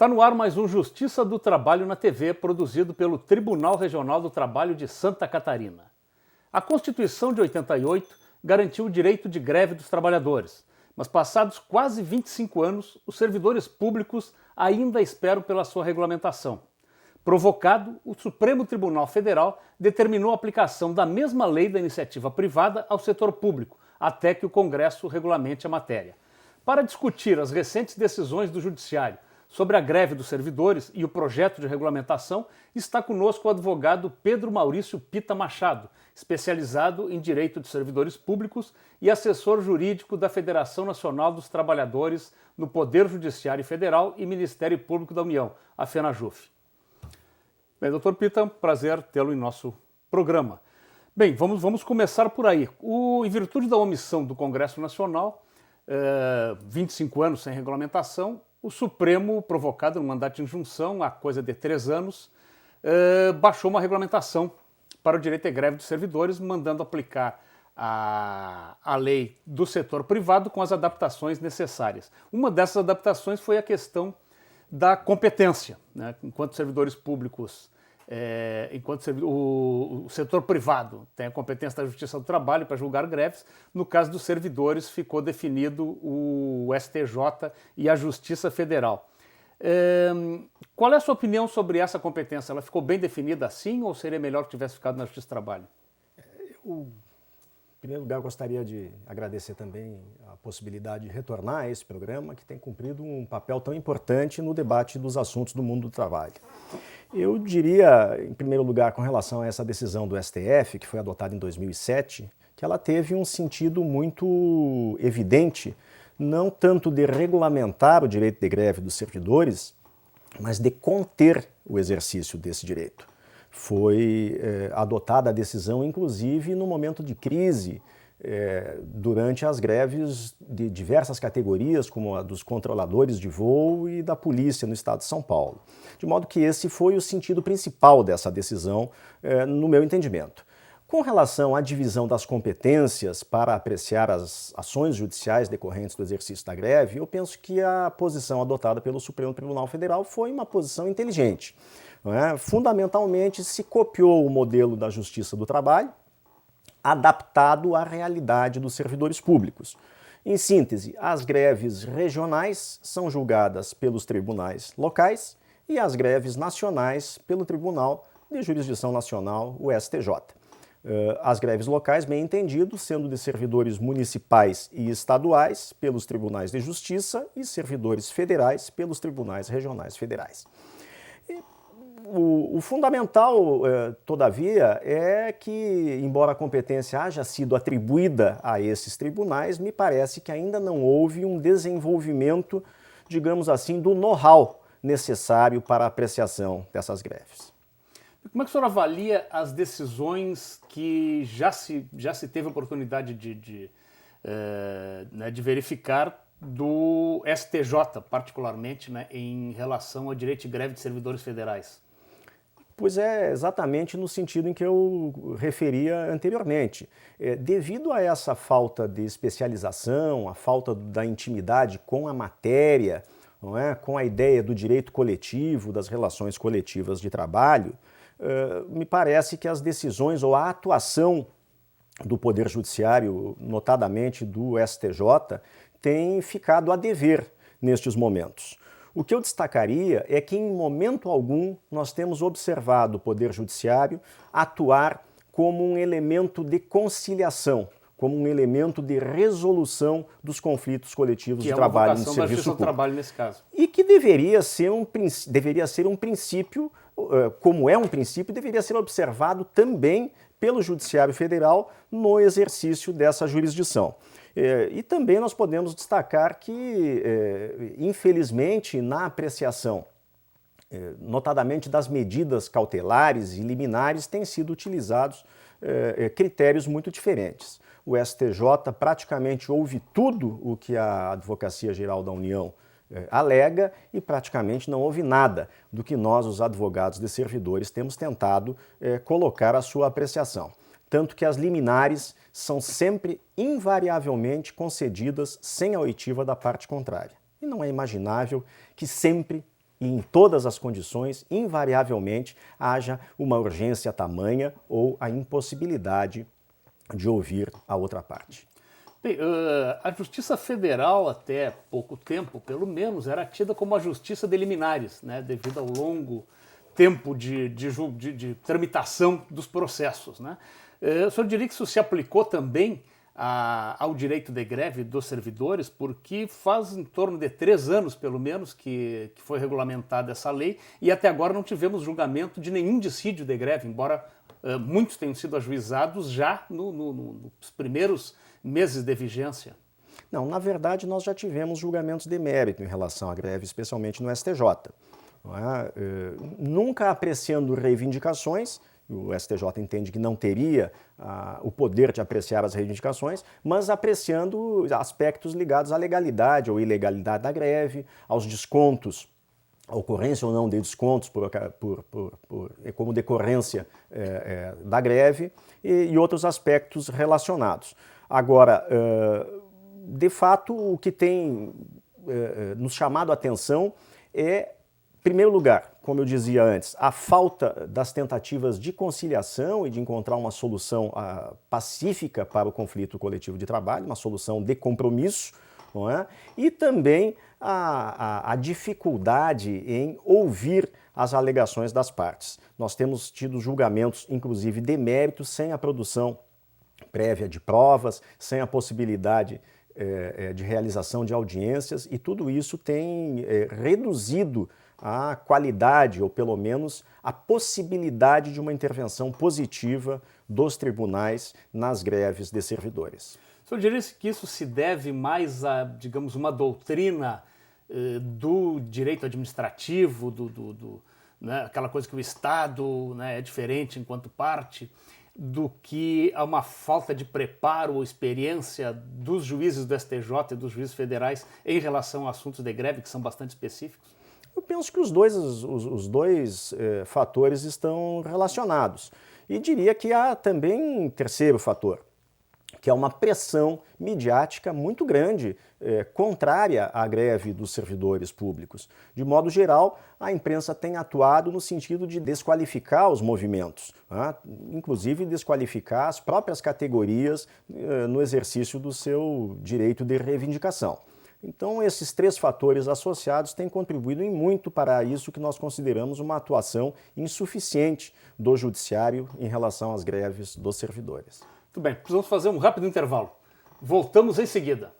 Está no ar mais um Justiça do Trabalho na TV, produzido pelo Tribunal Regional do Trabalho de Santa Catarina. A Constituição de 88 garantiu o direito de greve dos trabalhadores, mas passados quase 25 anos, os servidores públicos ainda esperam pela sua regulamentação. Provocado, o Supremo Tribunal Federal determinou a aplicação da mesma lei da iniciativa privada ao setor público, até que o Congresso regulamente a matéria. Para discutir as recentes decisões do Judiciário sobre a greve dos servidores e o projeto de regulamentação, está conosco o advogado Pedro Maurício Pita Machado, especializado em Direito de Servidores Públicos e assessor jurídico da Federação Nacional dos Trabalhadores no Poder Judiciário Federal e Ministério Público da União, a FENAJUF. Bem, doutor Pita, prazer tê-lo em nosso programa. Bem, vamos começar por aí. Em virtude da omissão do Congresso Nacional, 25 anos sem regulamentação, o Supremo, provocado no mandato de injunção, há coisa de 3 anos, baixou uma regulamentação para o direito de greve dos servidores, mandando aplicar a lei do setor privado com as adaptações necessárias. Uma dessas adaptações foi a questão da competência, né? Enquanto servidores públicos, o setor privado tem a competência da Justiça do Trabalho para julgar greves, no caso dos servidores ficou definido o STJ e a Justiça Federal. Qual é a sua opinião sobre essa competência? Ela ficou bem definida assim ou seria melhor que tivesse ficado na Justiça do Trabalho? Em primeiro lugar, eu gostaria de agradecer também a possibilidade de retornar a esse programa, que tem cumprido um papel tão importante no debate dos assuntos do mundo do trabalho. Eu diria, em primeiro lugar, com relação a essa decisão do STF, que foi adotada em 2007, que ela teve um sentido muito evidente, não tanto de regulamentar o direito de greve dos servidores, mas de conter o exercício desse direito. Foi adotada a decisão, inclusive, no momento de crise, durante as greves de diversas categorias, como a dos controladores de voo e da polícia no estado de São Paulo. De modo que esse foi o sentido principal dessa decisão, no meu entendimento. Com relação à divisão das competências para apreciar as ações judiciais decorrentes do exercício da greve, eu penso que a posição adotada pelo Supremo Tribunal Federal foi uma posição inteligente. Fundamentalmente, se copiou o modelo da Justiça do Trabalho, adaptado à realidade dos servidores públicos. Em síntese, as greves regionais são julgadas pelos tribunais locais e as greves nacionais pelo Tribunal de Jurisdição Nacional, o STJ. As greves locais, bem entendido, sendo de servidores municipais e estaduais pelos tribunais de justiça e servidores federais pelos tribunais regionais federais. O fundamental, todavia, é que, embora a competência haja sido atribuída a esses tribunais, me parece que ainda não houve um desenvolvimento, digamos assim, do know-how necessário para a apreciação dessas greves. Como é que o senhor avalia as decisões que já se teve a oportunidade de verificar do STJ, particularmente, né, em relação ao direito de greve de servidores federais? Pois é, exatamente no sentido em que eu referia anteriormente. Devido a essa falta de especialização, a falta da intimidade com a matéria, não é? Com a ideia do direito coletivo, das relações coletivas de trabalho, me parece que as decisões ou a atuação do Poder Judiciário, notadamente do STJ, tem ficado a dever nestes momentos. O que eu destacaria é que, em momento algum, nós temos observado o Poder Judiciário atuar como um elemento de conciliação, como um elemento de resolução dos conflitos coletivos de trabalho no serviço público. Trabalho nesse caso. E que deveria ser um princípio, como é um princípio, deveria ser observado também pelo Judiciário Federal no exercício dessa jurisdição. E também nós podemos destacar que, infelizmente, na apreciação, notadamente das medidas cautelares e liminares, têm sido utilizados critérios muito diferentes. O STJ praticamente ouve tudo o que a Advocacia Geral da União alega e praticamente não ouve nada do que nós, os advogados de servidores, temos tentado colocar a sua apreciação. Tanto que as liminares são sempre, invariavelmente, concedidas sem a oitiva da parte contrária. E não é imaginável que sempre e em todas as condições, invariavelmente, haja uma urgência tamanha ou a impossibilidade de ouvir a outra parte. Bem, a Justiça Federal, até pouco tempo, pelo menos, era tida como a justiça de liminares, né, devido ao longo tempo de tramitação dos processos. Né? O senhor diria que isso se aplicou também ao direito de greve dos servidores, porque faz em torno de 3 anos, pelo menos, que foi regulamentada essa lei, e até agora não tivemos julgamento de nenhum dissídio de greve, embora muitos tenham sido ajuizados já nos primeiros meses de vigência. Não, na verdade nós já tivemos julgamentos de mérito em relação à greve, especialmente no STJ. Não é? Nunca apreciando reivindicações, o STJ entende que não teria o poder de apreciar as reivindicações, mas apreciando aspectos ligados à legalidade ou ilegalidade da greve, aos descontos, a ocorrência ou não de descontos como decorrência da greve e outros aspectos relacionados. Agora, de fato, o que tem nos chamado a atenção é, em primeiro lugar, como eu dizia antes, a falta das tentativas de conciliação e de encontrar uma solução pacífica para o conflito coletivo de trabalho, uma solução de compromisso, não é? E também a dificuldade em ouvir as alegações das partes. Nós temos tido julgamentos, inclusive, de mérito, sem a produção prévia de provas, sem a possibilidade de realização de audiências, e tudo isso tem reduzido a qualidade, ou pelo menos a possibilidade de uma intervenção positiva dos tribunais nas greves de servidores. O senhor diria que isso se deve mais a, digamos, uma doutrina do direito administrativo, né, aquela coisa que o Estado, né, é diferente enquanto parte, do que a uma falta de preparo ou experiência dos juízes do STJ e dos juízes federais em relação a assuntos de greve que são bastante específicos? Eu penso que os dois fatores estão relacionados. E diria que há também um terceiro fator, que é uma pressão midiática muito grande, contrária à greve dos servidores públicos. De modo geral, a imprensa tem atuado no sentido de desqualificar os movimentos, né? Inclusive desqualificar as próprias categorias no exercício do seu direito de reivindicação. Então, esses 3 fatores associados têm contribuído em muito para isso que nós consideramos uma atuação insuficiente do judiciário em relação às greves dos servidores. Muito bem, precisamos fazer um rápido intervalo. Voltamos em seguida.